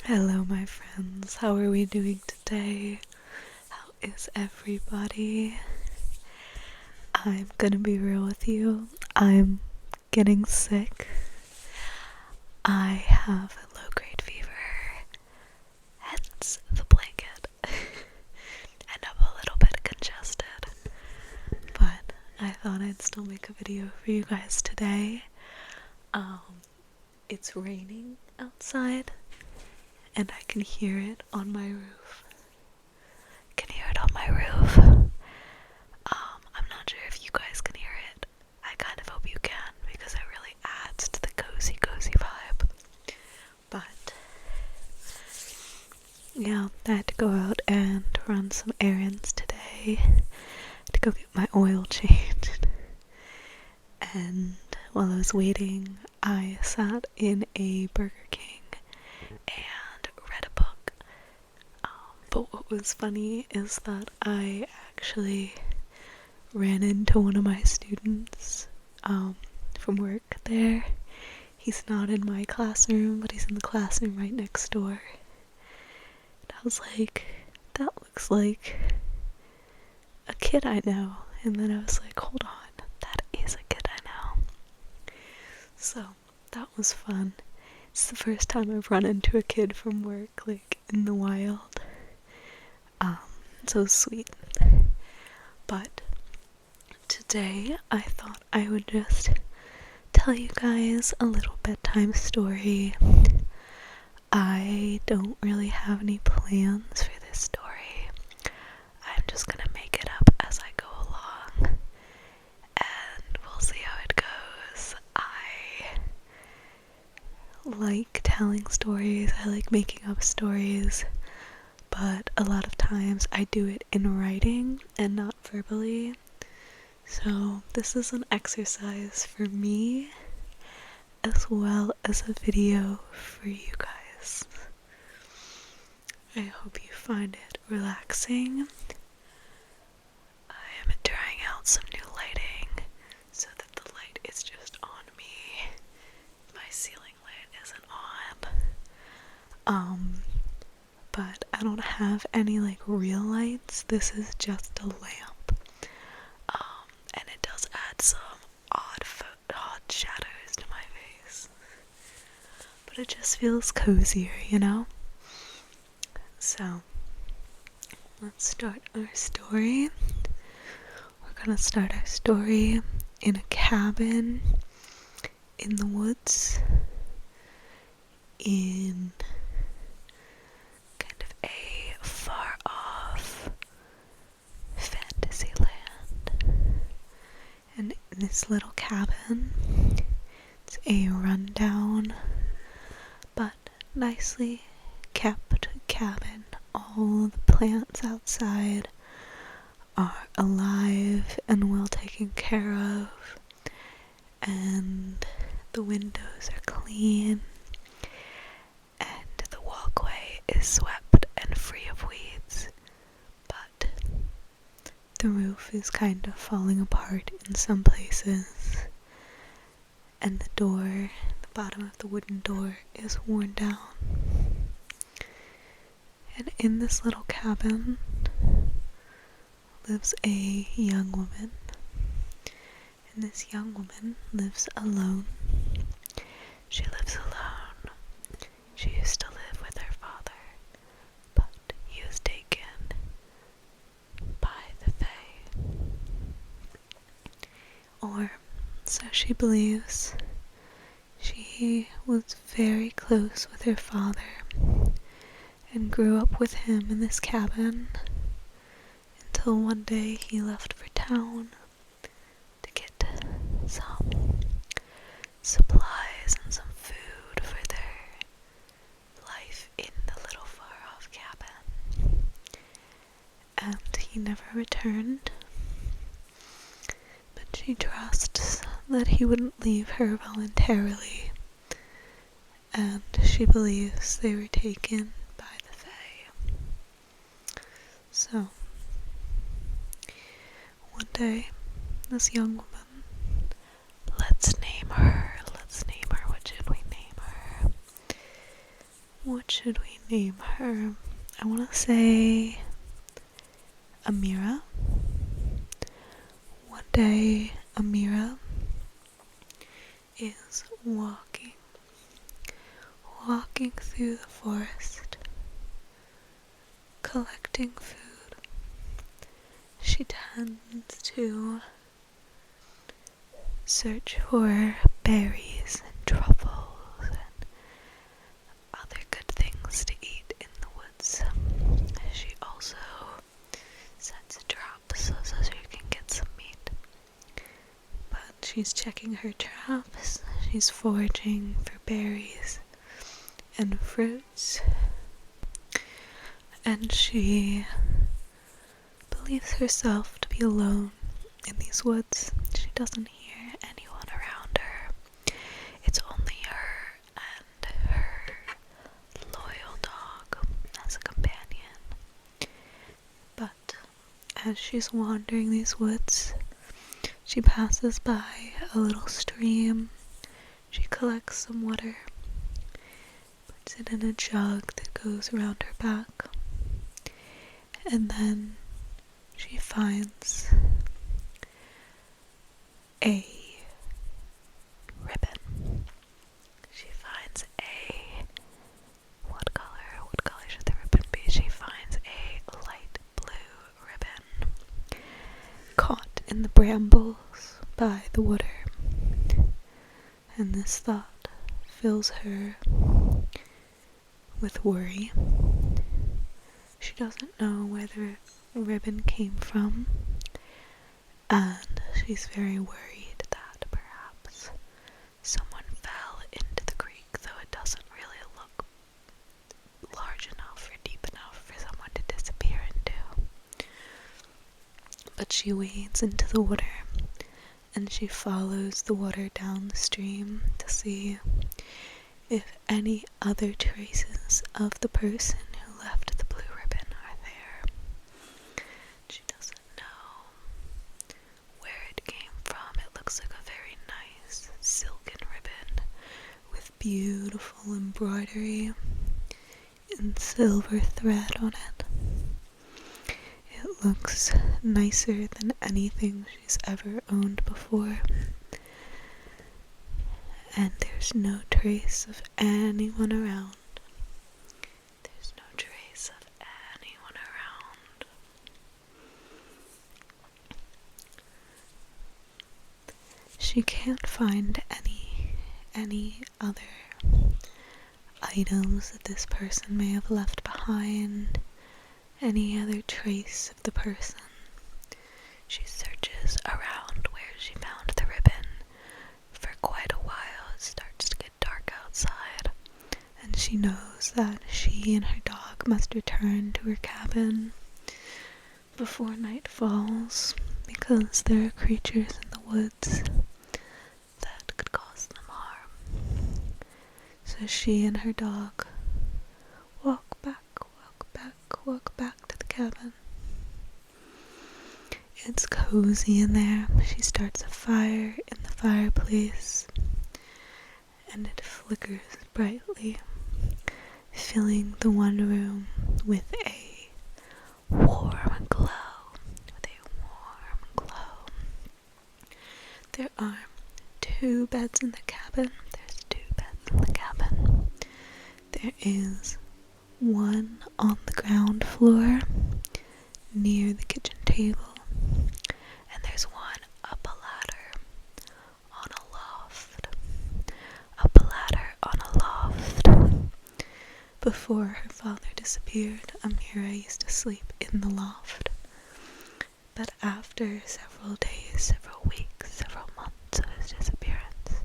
Hello, my friends. How are we doing today? How is everybody? I'm gonna be real with you. I'm getting sick. I have a low-grade fever, hence the blanket, and I'm a little bit congested. But I thought I'd still make a video for you guys today. It's raining outside, and I can hear it on my roof. I'm not sure if you guys can hear it. I kind of hope you can because it really adds to the cozy vibe. But yeah, I had to go out and run some errands today to go get my oil changed. And while I was waiting, I sat in a Burger King and read a book. But what was funny is that I actually ran into one of my students from work there. He's not in my classroom, but he's in the classroom right next door. And I was like, that looks like a kid I know. And then I was like, hold on, that is a kid I know. So that was fun. It's the first time I've run into a kid from work, like, in the wild. So sweet. But today I thought I would just tell you guys a little bedtime story. I don't really have any plans for this story. I'm just gonna make it up as I go along, and we'll see how it goes. I like telling stories, I like making up stories, but a lot of times I do it in writing and not verbally. So this is an exercise for me as well as a video for you guys. I hope you find it relaxing. I am trying out some new lighting so that the light is just on me. My ceiling light isn't on. But I don't have any like real lights. This is just a lamp. And it does add some odd shadows to my face. But it just feels cozier, you know? So, let's start our story. We're gonna start our story in a cabin in the woods in kind of a far off fantasy land. And in this little cabin, it's a rundown but nicely kept cabin. All the plants outside are alive and well taken care of, and the windows are clean, and the walkway is swept and free of weeds, but the roof is kind of falling apart in some places, and the bottom of the wooden door is worn down. And in this little cabin lives a young woman, and this young woman lives alone. She lives alone. She used to live with her father, but he was taken by the Fae. Or so she believes. She was very close with her father and grew up with him in this cabin until one day he left for town to get some supplies and some food for their life in the little far off cabin. And he never returned, but she trusts that he wouldn't leave her voluntarily, and she believes they were taken by the Fae. So, one day, this young woman, let's name her, what should we name her? What should we name her? I want to say Amira. One day, Amira is walking through the forest, collecting food. She tends to search for berries and truffles and other good things to eat in the woods. She also sets traps so she can get some meat. But she's checking her traps, she's foraging for berries and fruits, and she believes herself to be alone in these woods. She doesn't hear anyone around her. It's only her and her loyal dog as a companion. But as she's wandering these woods, she passes by a little stream. She collects some water, puts it in a jug that goes around her back, and then she finds a ribbon. She finds what color should the ribbon be? She finds a light blue ribbon caught in the brambles by the water. And this thought fills her with worry. She doesn't know where the ribbon came from, and she's very worried that perhaps someone fell into the creek, though it doesn't really look large enough or deep enough for someone to disappear into. But she wades into the water, and she follows the water down the stream to see if any other traces of the person who left the blue ribbon are there. She doesn't know where it came from. It looks like a very nice silken ribbon with beautiful embroidery and silver thread on it. It looks nicer than anything she's ever owned before. And there's no trace of anyone around. There's no trace of anyone around. She can't find any other items that this person may have left behind, any other trace of the person. She searches around where she found the ribbon for quite a while. It starts to get dark outside, and she knows that she and her dog must return to her cabin before night falls, because there are creatures in the woods that could cause them harm. So she and her dog walk back to the cabin. It's cozy in there. She starts a fire in the fireplace, and it flickers brightly, filling the one room with a warm glow. There are two beds in the cabin. There's two beds in the cabin. There is one on the ground floor near the kitchen table, and there's one up a ladder on a loft. Before her father disappeared, Amira used to sleep in the loft. But after several days, several weeks, several months of his disappearance,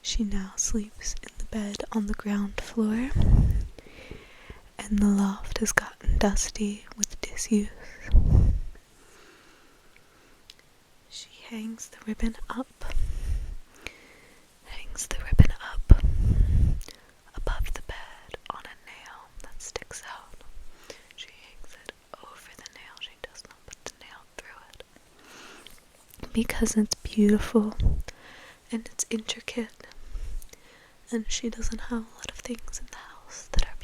she now sleeps in the bed on the ground floor, and the loft has gotten dusty with disuse. She hangs the ribbon up above the bed on a nail that sticks out. She hangs it over the nail. She does not put the nail through it, because it's beautiful and it's intricate, and she doesn't have a lot of things in the house that are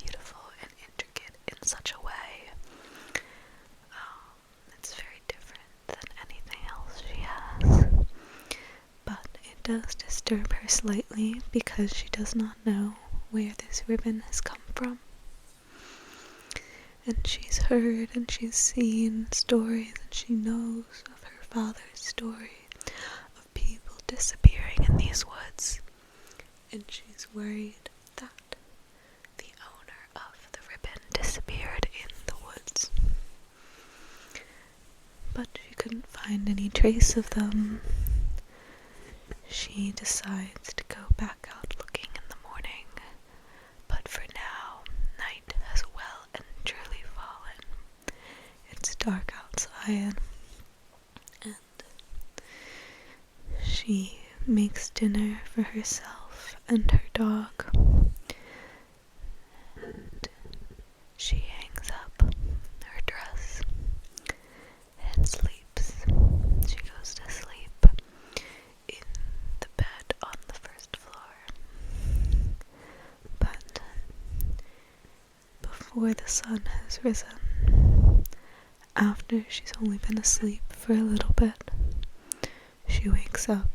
disturb her slightly because she does not know where this ribbon has come from. And she's heard and she's seen stories, and she knows of her father's story of people disappearing in these woods. And she's worried that the owner of the ribbon disappeared in the woods. But she couldn't find any trace of them. She decides to go back out looking in the morning, but for now, night has well and truly fallen. It's dark outside, and she makes dinner for herself and her dog, and she hangs up her dress and sleeps. She goes to sleep in the bed on the first floor. But before the sun has risen, after she's only been asleep for a little bit, she wakes up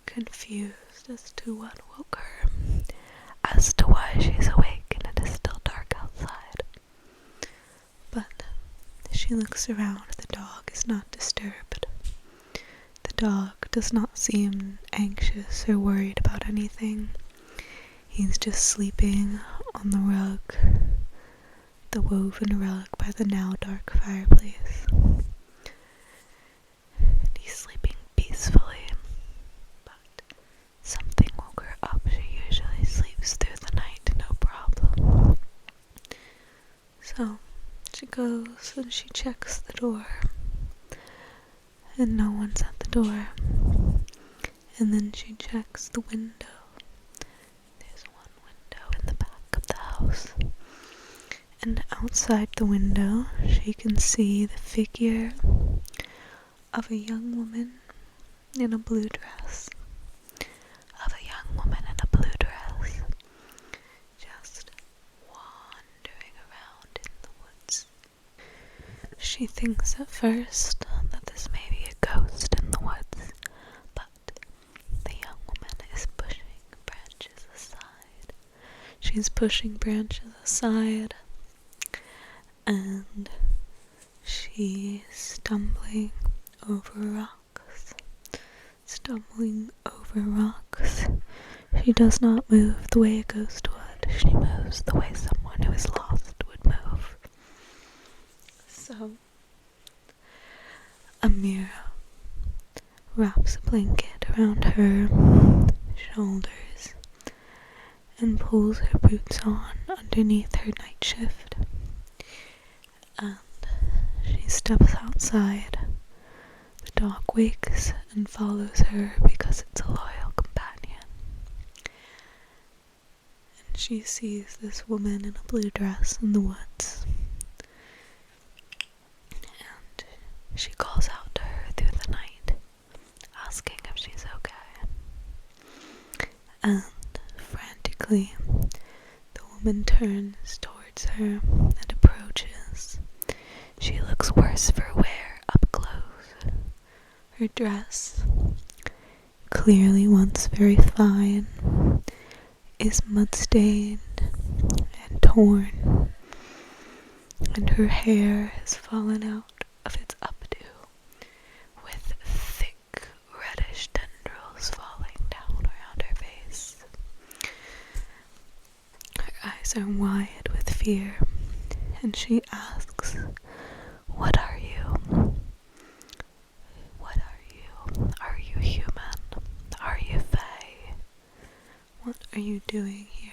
confused as to what woke her, as to why she's awake and it is still dark outside. But she looks around. The dog is not disturbed. The dog does not seem anxious or worried about anything. He's just sleeping on the rug, the woven rug by the now dark fireplace. And he's sleeping peacefully, but something woke her up. She usually sleeps through the night, no problem. So she goes and she checks the door, and no one's at the door. And then she checks the window. There's one window in the back of the house, and outside the window she can see the figure of a young woman in a blue dress. Just wandering around in the woods. She thinks at first that this may be a ghost in the woods, but the young woman is pushing branches aside. She's pushing branches aside, and she's stumbling over rocks. She does not move the way a ghost would. She moves the way someone who is lost would move. So, Amira wraps a blanket around her shoulders and pulls her boots on underneath her night shift. And she steps outside. The dog wakes and follows her because it's a loyal companion. And she sees this woman in a blue dress in the woods. And she calls out to her through the night, asking if she's okay. And frantically, the woman turns towards her and approaches. She looks worse for wear up close. Her dress, clearly once very fine, is mud-stained and torn, and her hair has fallen out of its updo, with thick reddish tendrils falling down around her face. Her eyes are wide with fear, and she asks, "What are you? What are you? Are you human? Are you fae? What are you doing here?"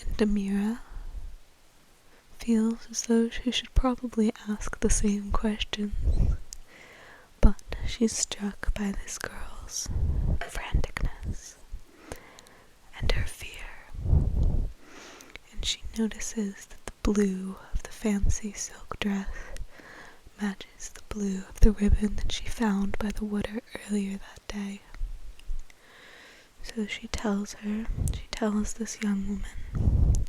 And Amira feels as though she should probably ask the same questions, but she's struck by this girl's franticness and her fear, and she notices that the blue of the fancy silk dress matches the blue of the ribbon that she found by the water earlier that day. So she tells this young woman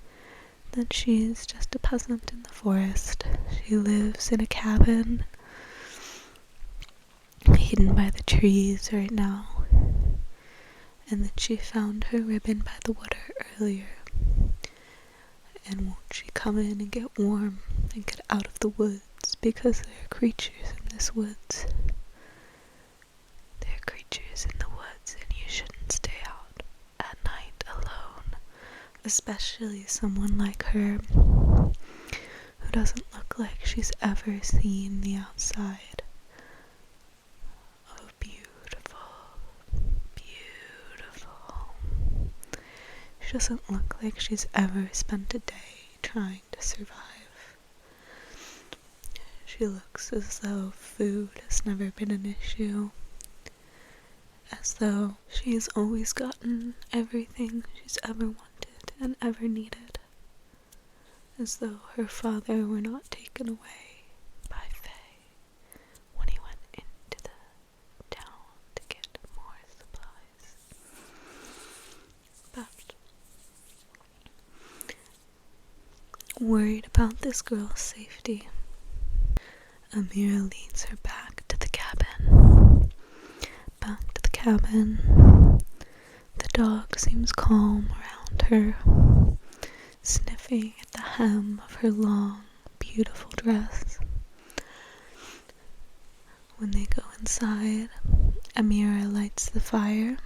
that she is just a peasant in the forest. She lives in a cabin hidden by the trees right now, and that she found her ribbon by the water earlier. And won't she come in and get warm and get out of the woods, because there are creatures in this woods. There are creatures in the woods, and you shouldn't stay out at night alone, especially someone like her, who doesn't look like she's ever seen the outside. Oh, beautiful, beautiful. She doesn't look like she's ever spent a day trying to survive. She looks as though food has never been an issue, as though she's always gotten everything she's ever wanted and ever needed, as though her father were not taken away by Faye when he went into the town to get more supplies. But worried about this girl's safety, Amira leads her back to the cabin. Back to the cabin. The dog seems calm around her, sniffing at the hem of her long, beautiful dress. When they go inside, Amira lights the fire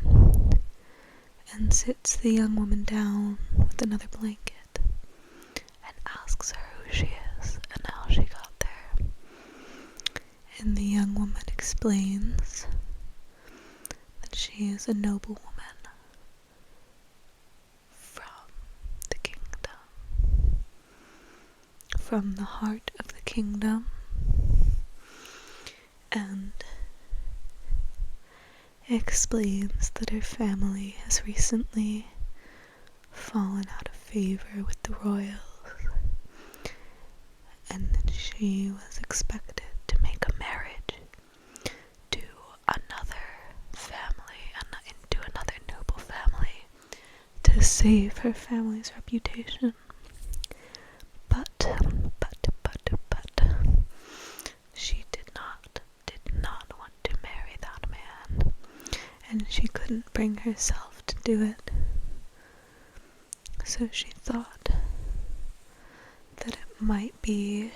and sits the young woman down with another blanket and asks her who she is and how she got there. And the young woman explains that she is a noble woman from the kingdom, from the heart of the kingdom, and explains that her family has recently fallen out of favor with the royals, and that she was expected to make a marriage to another family, into another noble family, to save her family's reputation. But she did not want to marry that man, and she couldn't bring herself to do it. So she thought that it might be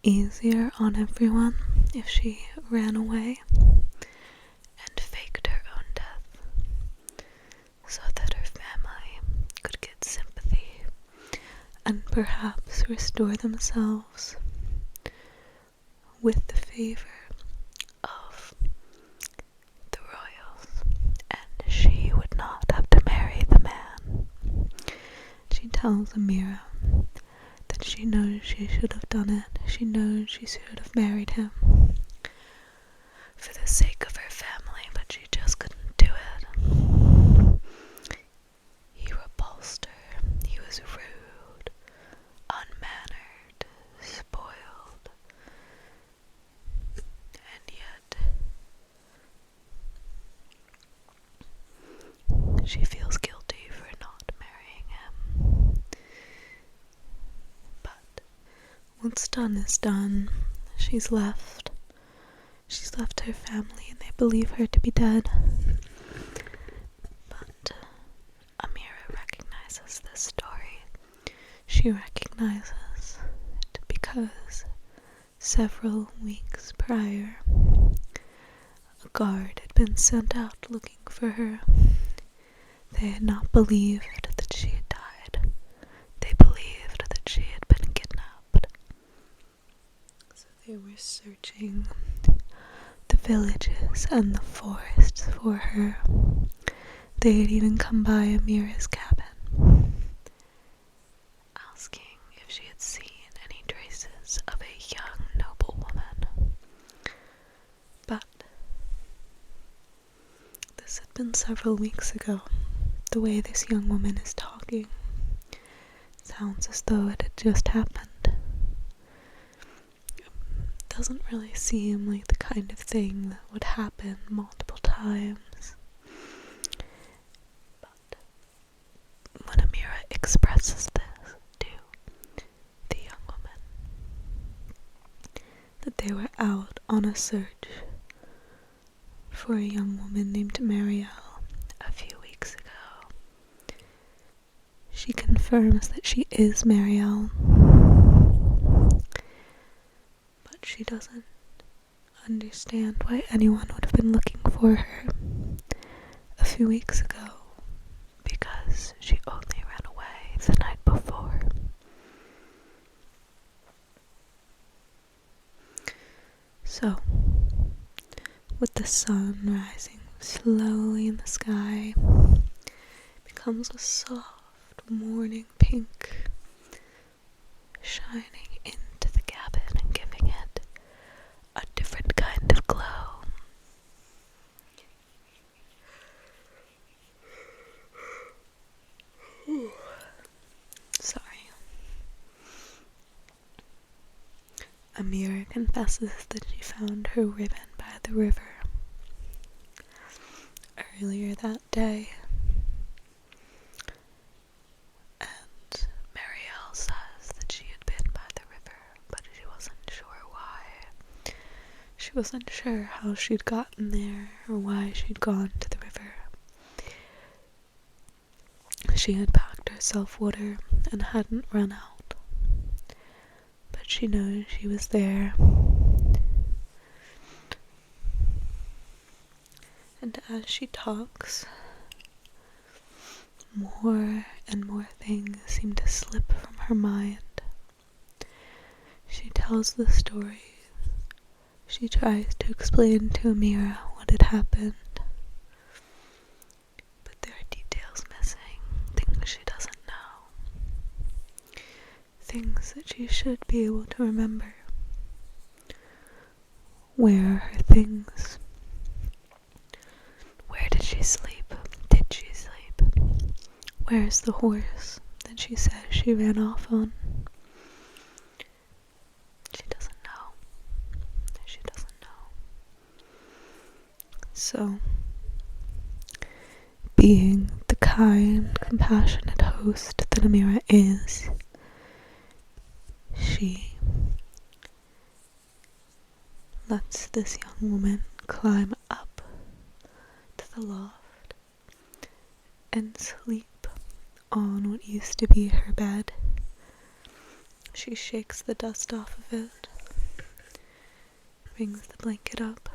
easier on everyone if she ran away and faked her own death, so that her family could get sympathy and perhaps restore themselves with the favor of the royals, and she would not have to marry the man. She tells Amira that she knows she should have done it. She knows she should have married him for the sake of her family, but she just couldn't do it. He repulsed her. He was rude, unmannered, spoiled, and yet she feels guilty for not marrying him. But what's done is done. She's left her family, and they believe her to be dead. But Amira recognizes this story. She recognizes it because several weeks prior, a guard had been sent out looking for her. They had not believed that she had died. They believed that she had been kidnapped. So they were searching the villages and the forests for her. They had even come by Amira's cabin, asking if she had seen any traces of a young noble woman. But this had been several weeks ago. The way this young woman is talking sounds as though it had just happened. It doesn't really seem like the kind of thing that would happen multiple times. But when Amira expresses this to the young woman, that they were out on a search for a young woman named Marielle a few weeks ago. She confirms that she is Marielle, but she doesn't understand why anyone would have been looking for her a few weeks ago, because she only ran away the night before. So, with the sun rising slowly in the sky, it becomes a soft morning pink, shining into the cabin and giving it a different kind of glow. Sorry. Amira confesses that she found her ribbon by the river earlier that day, and Marielle says that she had been by the river, but she wasn't sure why. She wasn't sure how she'd gotten there or why she'd gone to the river. She had packed herself water and hadn't run out, but she knows she was there. And as she talks, more and more things seem to slip from her mind. She tells the story. She tries to explain to Amira what had happened, but there are details missing, things she doesn't know, things that she should be able to remember. Where are her things? Where did she sleep? Did she sleep? Where's the horse that she says she ran off on? She doesn't know. She doesn't know. So, being the kind, compassionate host that Amira is, she lets this young woman climb up to the loft and sleep on what used to be her bed. She shakes the dust off of it, brings the blanket up,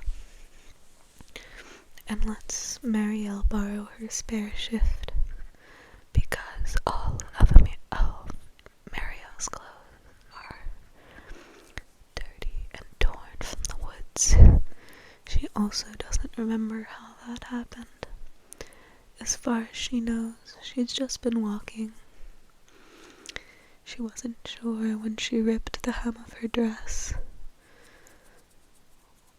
and lets Marielle borrow her spare shift, because all of Marielle's clothes are dirty and torn from the woods. She also doesn't remember how that happened. As far as she knows, she's just been walking. She wasn't sure when she ripped the hem of her dress,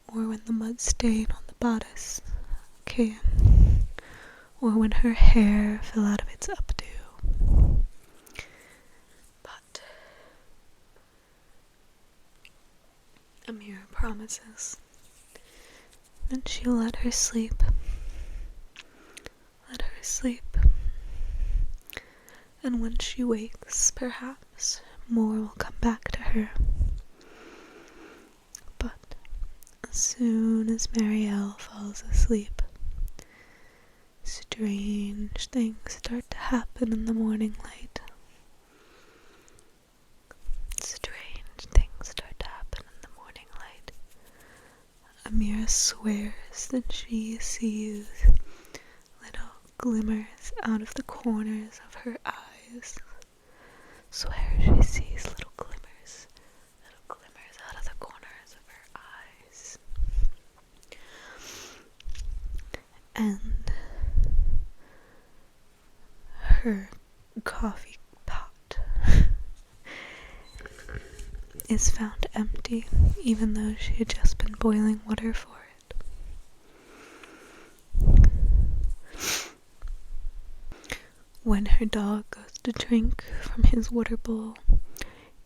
or when the mud stain on the bodice came, or when her hair fell out of its updo. But Amira promises that she'll let her sleep. Let her sleep. And when she wakes, perhaps more will come back to her. But as soon as Marielle falls asleep, strange things start to happen in the morning light. Strange things start to happen in the morning light. Amira swears that she sees little glimmers out of the corners of her eyes. Swears she sees little glimmers out of the corners of her eyes. And her coffee pot is found empty, even though she had just been boiling water for it. When her dog goes to drink from his water bowl,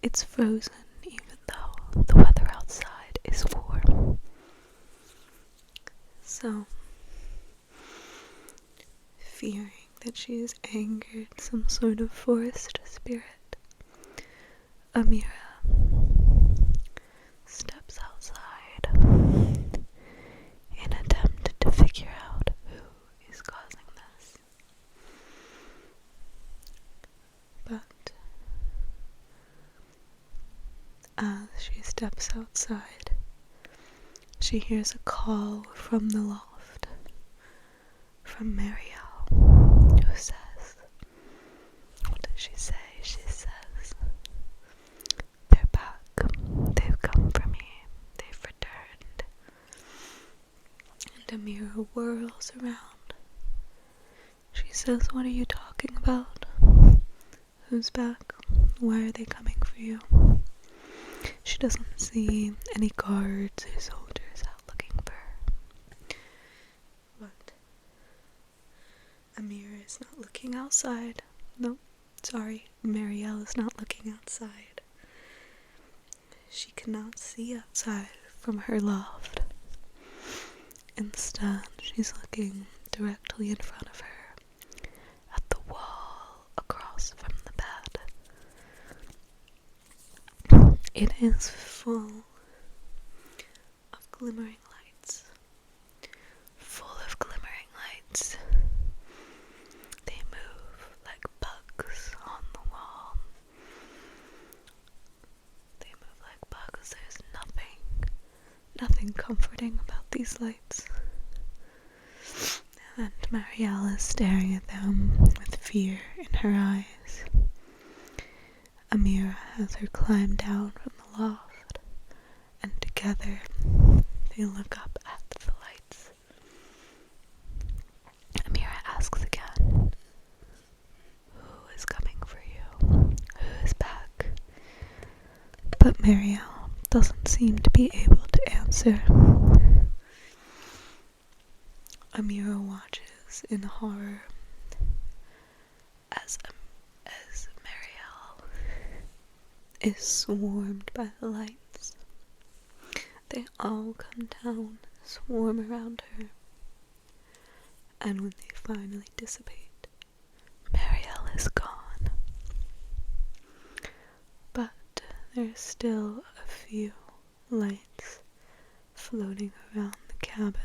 it's frozen even though the weather outside is warm. So, fearing that she has angered some sort of forest spirit, Amira steps outside steps outside. She hears a call from the loft, from Marielle, who says, what does she say? She says, "They're back. They've come for me. They've returned." And Amira whirls around. She says, "What are you talking about? Who's back? Why are they coming for you?" She doesn't see any guards or soldiers out looking for her. But Amira is not looking outside. No, sorry, Marielle is not looking outside. She cannot see outside from her loft. Instead, she's looking directly in front of her at the wall across from the bed. It is full of glimmering lights. Full of glimmering lights. They move like bugs on the wall. They move like bugs. There's nothing comforting about these lights. And Marielle is staring at them with fear in her eyes. Amira has her climb down from the loft, and together they look up at the lights. Amira asks again, "Who is coming for you? Who is back?" But Marielle doesn't seem to be able to answer. Amira watches in horror as Marielle is swarmed by the lights. They all come down, swarm around her, and when they finally dissipate, Marielle is gone. But there's still a few lights floating around the cabin.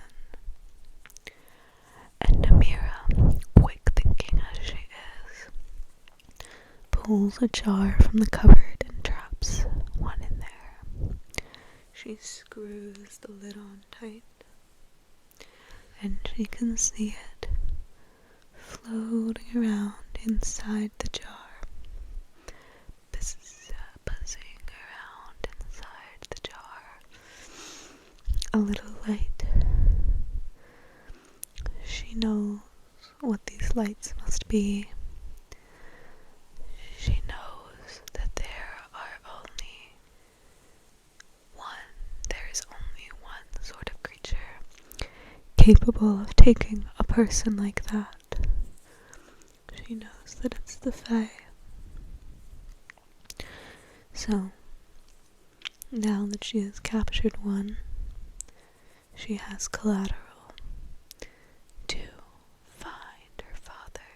And Amira, quick thinking as she is, pulls a jar from the cupboard and drops one in there. She screws the lid on tight, and she can see it floating around inside the jar. Buzzing around inside the jar. A little light. She knows what these lights must be. She knows that there is only one sort of creature capable of taking a person like that. She knows that it's the Fae. So, now that she has captured one, she has collateral to find her father,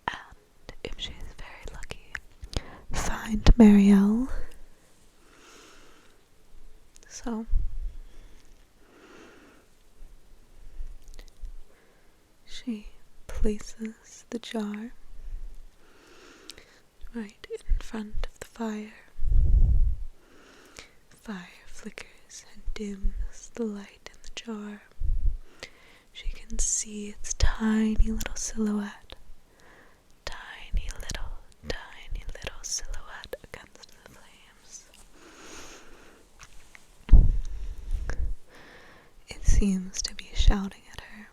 and if she's very lucky, find Marielle. So, she places the jar right in front of the fire. Fire flickers and dims the light in the jar. She can see its tiny little silhouette. Tiny little silhouette against the flames. It seems to be shouting at her,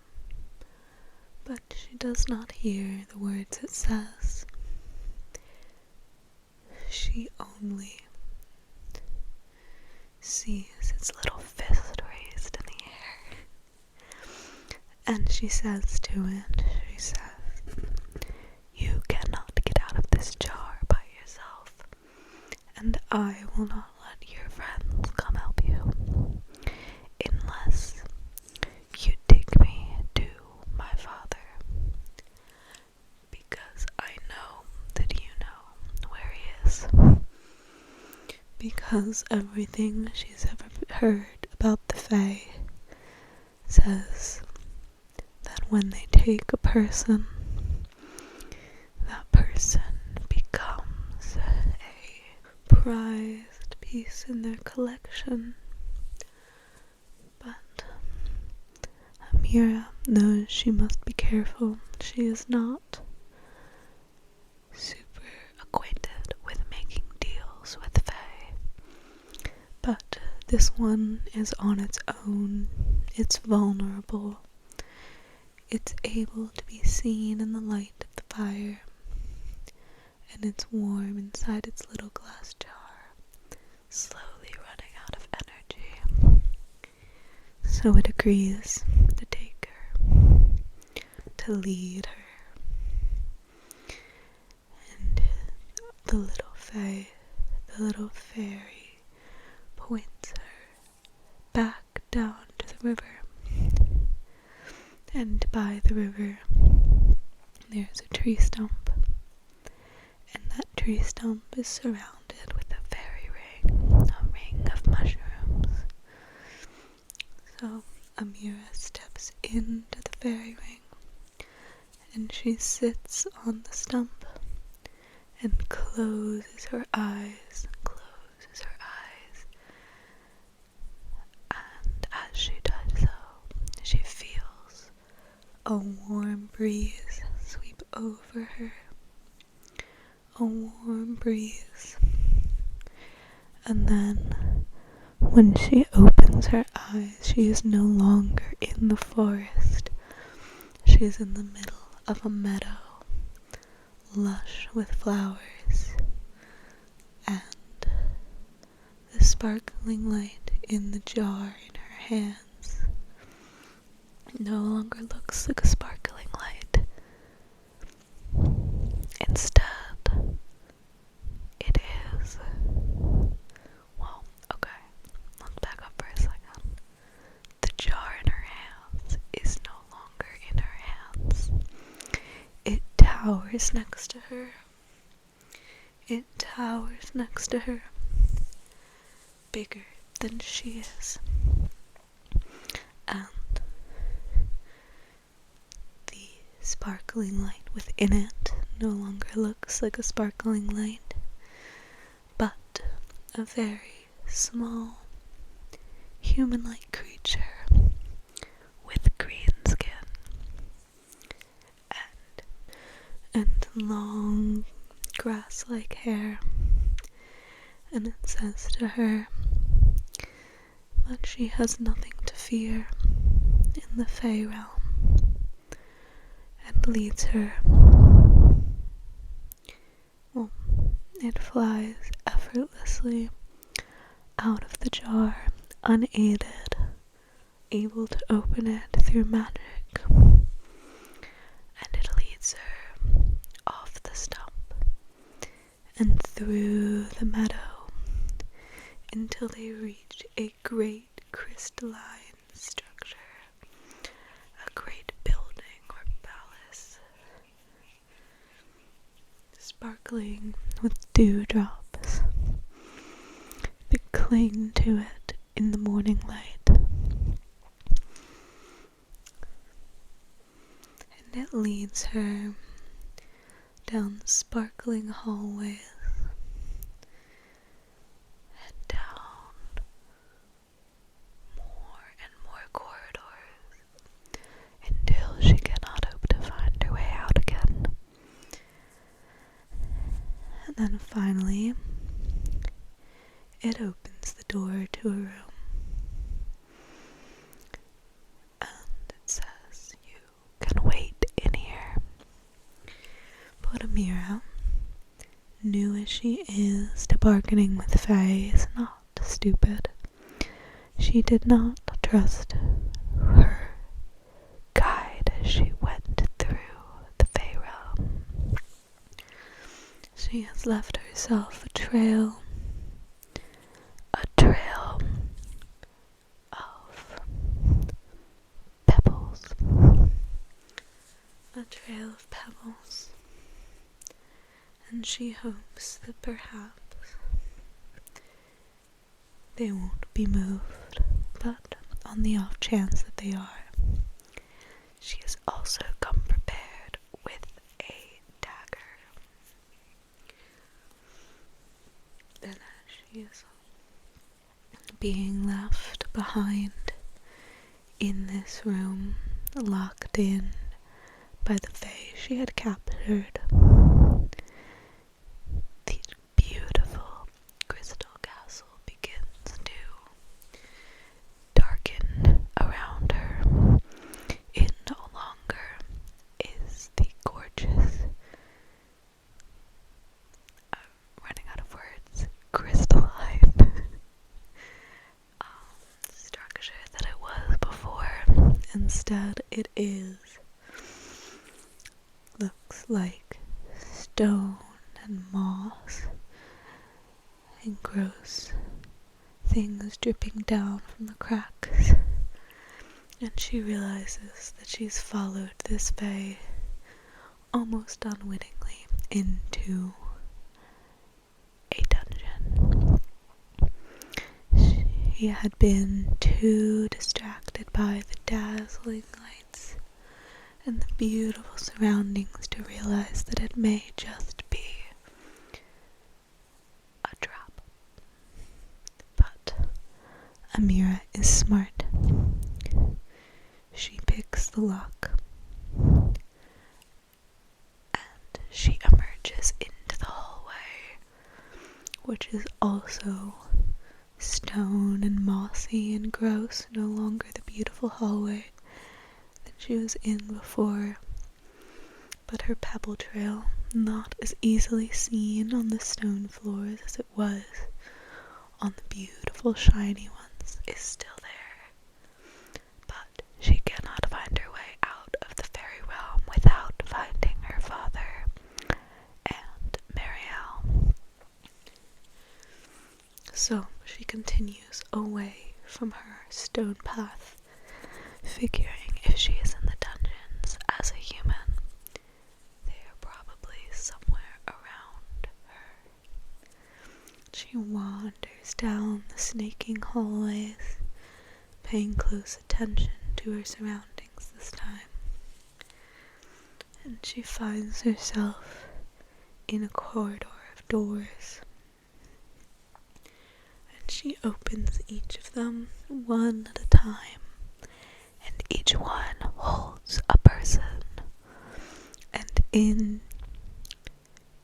but she does not hear the words it says. She only sees its little fist raised in the air. And she says to it, "You cannot get out of this jar by yourself, and I will not let your friends come help you, unless you take me to my father, because I know that you know where he is." Because everything she's ever heard about the Fae says that when they take a person, that person becomes a prized piece piece in their collection. But Amira knows she must be careful. She is not super acquainted with making deals with Fae. But this one is on its own. It's vulnerable. It's able to be seen in the light of the fire. And it's warm inside its little glass jar, slowly running out of energy. So it agrees to take her, to lead her. And the little fairy points her back down to the river. And by the river, there's a tree stump. And that tree stump is surrounded with a fairy ring, a ring of mushrooms. So Amira steps into the fairy ring, and she sits on the stump and closes her eyes, and as she does so, she feels a warm breeze sweep over her. A warm breeze. And then, when she opens her eyes, she is no longer in the forest. She is in the middle of a meadow, lush with flowers, and the sparkling light in the jar in her hands no longer looks like a sparkling light. Instead, it is, well, okay, let's back up for a second. The jar in her hands is no longer in her hands. It towers next to her. It towers next to her, bigger than she is. And the sparkling light within it no longer looks like a sparkling light, but a very small, human-like creature with green skin and long grass-like hair. And it says to her that she has nothing to fear in the Fae realm, and leads her. Well, it flies effortlessly out of the jar, unaided, able to open it through magic, and it leads her off the stump and through the meadow until they reach a great crystalline structure, a great building or palace, sparkling with dewdrops that cling to it in the morning light. And it leads her down sparkling hallways and down more and more corridors until she cannot hope to find her way out again. And then finally, it opens the door to a room. And it says, "You can wait in here." But Amira, new as she is to bargaining with Fae, is not stupid. She did not trust her guide as she went through the Fae realm. She has left herself a trail of pebbles. A trail of pebbles. And she hopes that perhaps they won't be moved, but on the off chance that they are, she has also come prepared with a dagger. And as she is being left behind in this room, locked in by the fae she had captured. The beautiful crystal castle begins to darken around her. It no longer is the gorgeous, running out of words, crystalline structure that it was before. Instead, it looks like stone and moss and gross things dripping down from the cracks. And she realizes that she's followed this fae almost unwittingly into a dungeon. She had been too distracted by the dazzling lights and the beautiful surroundings to realize that it may just be a trap. But Amira is smart. She picks the lock and she emerges into the hallway, which is also stone and mossy and gross, no longer the beautiful hallway that she was in before, but her pebble trail, not as easily seen on the stone floors as it was on the beautiful shiny ones, is still there. But she cannot find her way out of the fairy realm without finding her father and Marielle. So she continues away from her stone path, figuring if she is in the dungeons as a human, they are probably somewhere around her. She wanders down the snaking hallways, paying close attention to her surroundings this time. And she finds herself in a corridor of doors. And she opens each of them one at a time, and each one holds a person. And in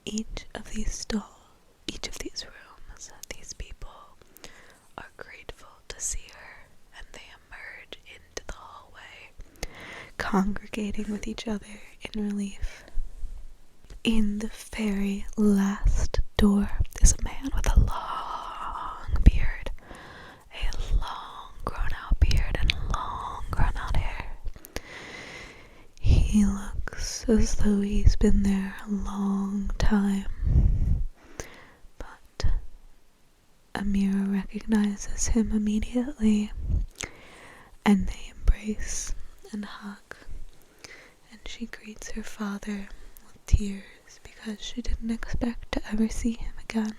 each of these rooms, these people are grateful to see her, and they emerge into the hallway, congregating with each other in relief. In the very last door is a man with a long beard, a long grown out beard and long grown out hair. He looks as though he's been there a long time, but Amira recognizes him immediately, and they embrace and hug, and she greets her father with tears because she didn't expect to ever see him again.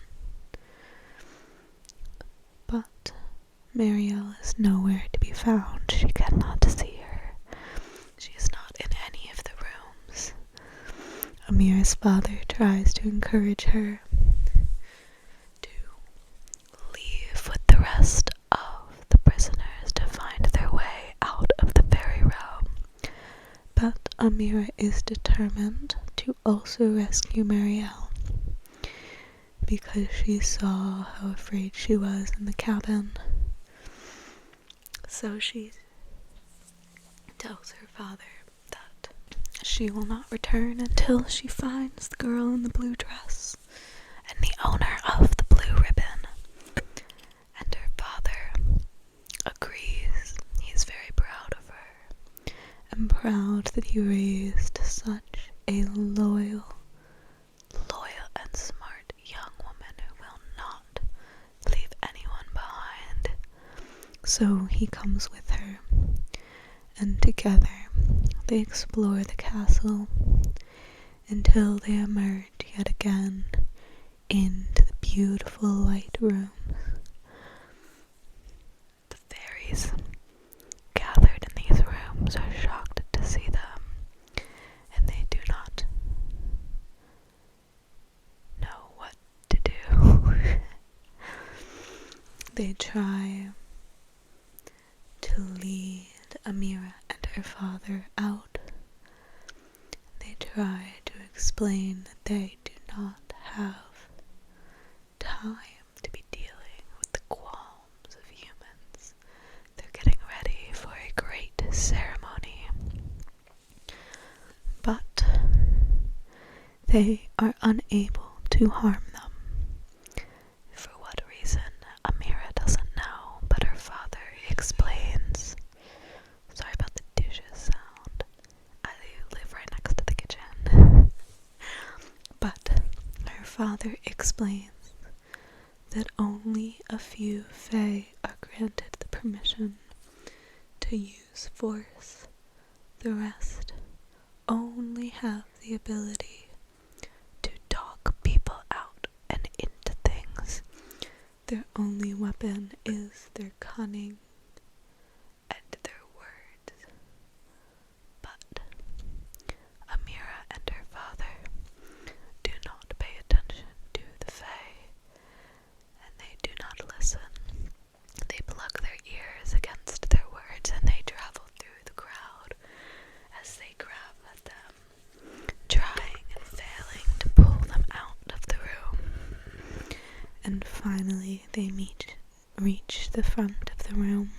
But Marielle is nowhere to be found. She cannot see her. She is not in any of the rooms. Amira's father tries to encourage her to leave with the rest of the prisoners to find their way out of the fairy realm. But Amira is determined to also rescue Marielle, because she saw how afraid she was in the cabin. So she tells her father that she will not return until she finds the girl in the blue dress and the owner of the blue ribbon. And her father agrees. He's very proud of her, and proud that he raised such a loyal and smart young woman who will not leave anyone behind. So he comes with her, and together they explore the castle until they emerge yet again into the beautiful light rooms. The fairies gathered in these rooms are shocked to see them, and they do not know what to do. they try to lead Amira and her father out. They try to explain that they do not have time to be dealing with the qualms of humans. They're getting ready for a great ceremony. But they are unable to harm them. For what reason, Amira doesn't know, but her father explains. Sorry about the dishes sound. I live right next to the kitchen. But her father explains that only a few Fae are granted the permission to use force. The rest only have the ability to talk people out and into things. Their only weapon is their cunning and their words. But Amira and her father do not pay attention to the Fae, and they do not listen. They plug their ears against their words, and they travel through the crowd as they grab at them, trying and failing to pull them out of the room. And finally they reach the front of the room,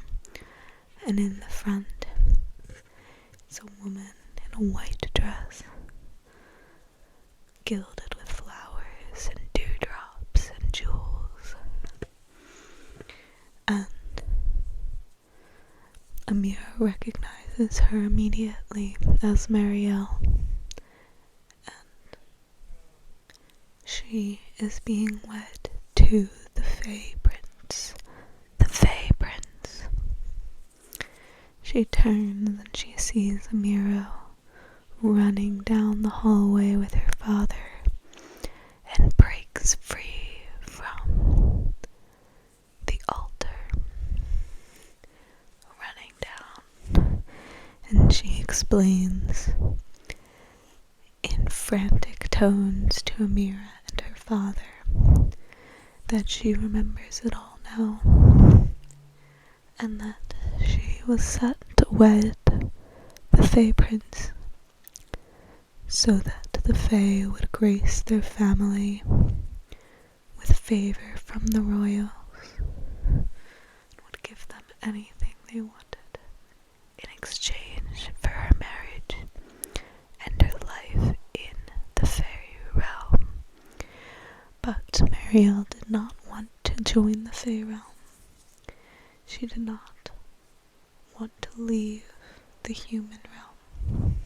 and in the front is a woman in a white dress, gilded with flowers and dewdrops and jewels. And Amira recognizes her immediately as Marielle, and she is being led to the Fae Prince. The Fae Prince. She turns and she sees Amira running down the hallway with her father and breaks free from the altar, running down, and she explains in frantic tones to Amira and her father that she remembers it all now, and that she was set to wed the Fae Prince so that the Fae would grace their family with favor from the royals and would give them anything they wanted in exchange for her marriage and her life in the fairy realm. But Marielle did not want to join the Fae realm. She did not want to leave the human realm.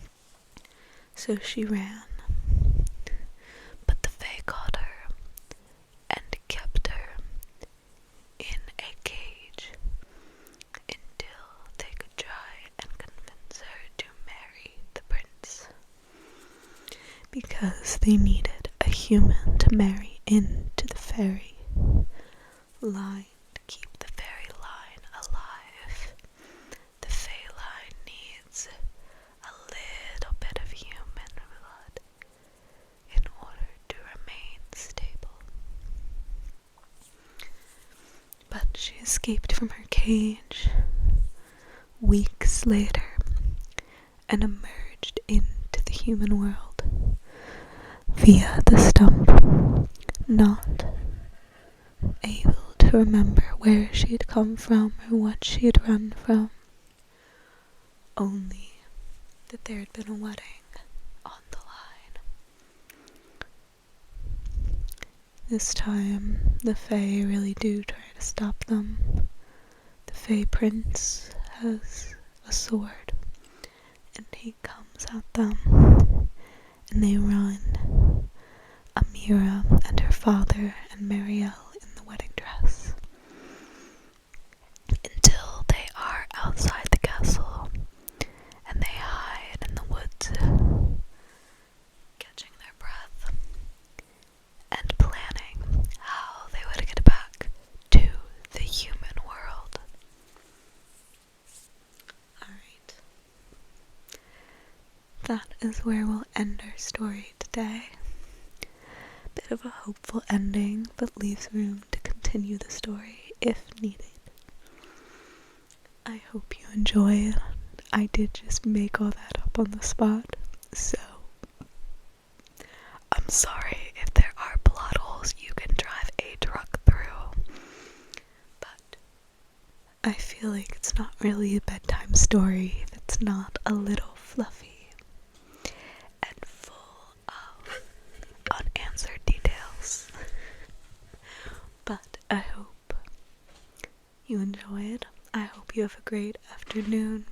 So she ran. But the Fae caught her and kept her in a cage until they could try and convince her to marry the prince. Because they needed a human to marry into the fairy line to keep the fairy line alive. The Fae line needs a little bit of human blood in order to remain stable. But she escaped from her cage weeks later and emerged into the human world via the stump, not able to remember where she had come from or what she had run from, only that there had been a wedding on the line. This time, the Fae really do try to stop them. The Fae Prince has a sword, and he comes at them, and they run. Amira and her father and Marielle in the wedding dress, until they are outside the castle, and they hide in the woods, catching their breath, and planning how they would get back to the human world. Alright. That is where we'll end our story today. Bit of a hopeful ending, but leaves room to continue the story if needed. I hope you enjoy it. I did just make all that up on the spot, so I'm sorry if there are plot holes you can drive a truck through, but I feel like it's not really a bedtime story if it's not a little fluffy and full of unanswered details. But I hope you enjoy it. I hope you have a great afternoon,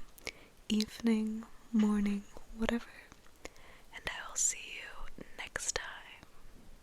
evening, morning, whatever